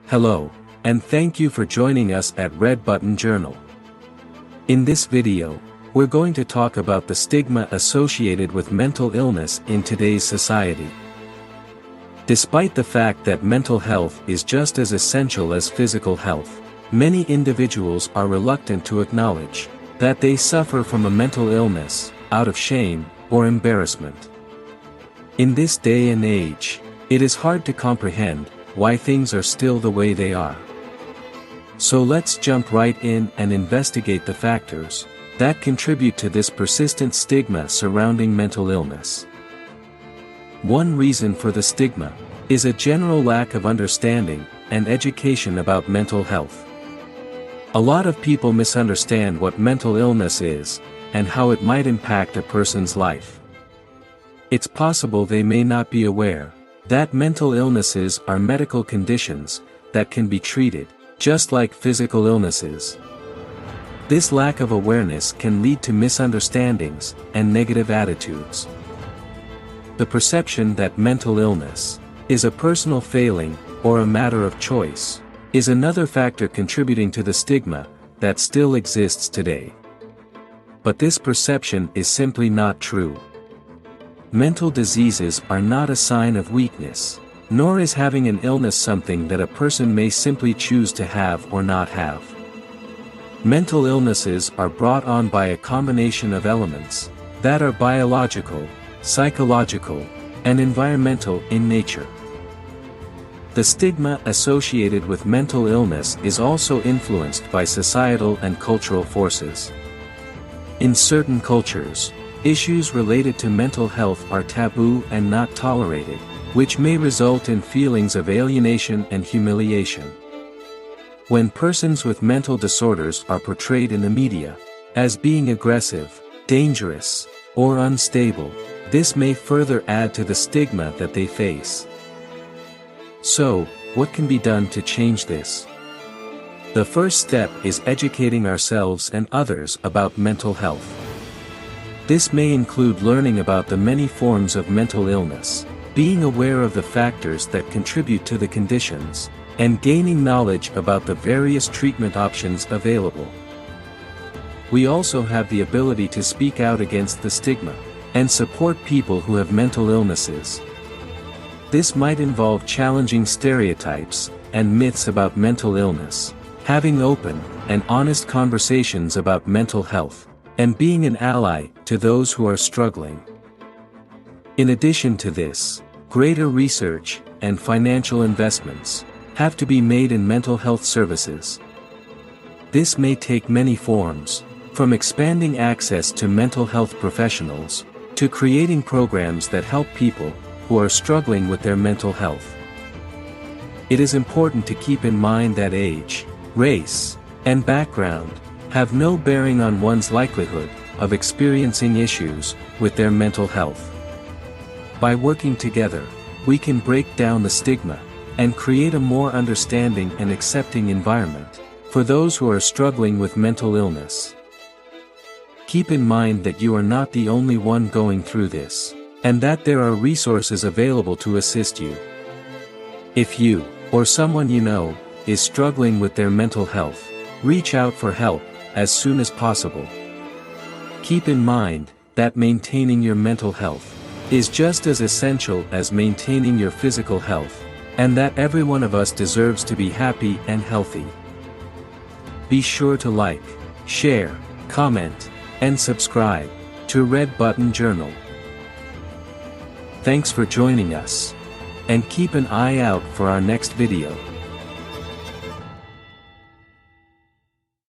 Hello, and thank you for joining us at Red Button Journal. In this video, we're going to talk about the stigma associated with mental illness in today's society. Despite the fact that mental health is just as essential as physical health, many individuals are reluctant to acknowledge that they suffer from a mental illness, out of shame or embarrassment. In this day and age, it is hard to comprehend why things are still the way they are. So let's jump right in and investigate the factors that contribute to this persistent stigma surrounding mental illness. One reason for the stigma is a general lack of understanding and education about mental health. A lot of people misunderstand what mental illness is and how it might impact a person's life. It's possible they may not be aware that mental illnesses are medical conditions that can be treated, just like physical illnesses. This lack of awareness can lead to misunderstandings and negative attitudes. The perception that mental illness is a personal failing or a matter of choice is another factor contributing to the stigma that still exists today. But this perception is simply not true. Mental diseases are not a sign of weakness, nor is having an illness something that a person may simply choose to have or not have. Mental illnesses are brought on by a combination of elements that are biological, psychological, and environmental in nature. The stigma associated with mental illness is also influenced by societal and cultural forces. In certain cultures, issues related to mental health are taboo and not tolerated, which may result in feelings of alienation and humiliation. When persons with mental disorders are portrayed in the media as being aggressive, dangerous, or unstable, this may further add to the stigma that they face. So, what can be done to change this? The first step is educating ourselves and others about mental health. This may include learning about the many forms of mental illness, being aware of the factors that contribute to the conditions, and gaining knowledge about the various treatment options available. We also have the ability to speak out against the stigma and support people who have mental illnesses. This might involve challenging stereotypes and myths about mental illness, having open and honest conversations about mental health, and being an ally to those who are struggling. In addition to this, greater research and financial investments have to be made in mental health services. This may take many forms, from expanding access to mental health professionals, to creating programs that help people who are struggling with their mental health. It is important to keep in mind that age, race, and background have no bearing on one's likelihood of experiencing issues with their mental health. By working together, we can break down the stigma and create a more understanding and accepting environment for those who are struggling with mental illness. Keep in mind that you are not the only one going through this, and that there are resources available to assist you. If you, or someone you know, is struggling with their mental health, reach out for help as soon as possible. Keep in mind that maintaining your mental health is just as essential as maintaining your physical health, and that every one of us deserves to be happy and healthy. Be sure to like, share, comment, and subscribe to Red Button Journal. Thanks for joining us, and keep an eye out for our next video.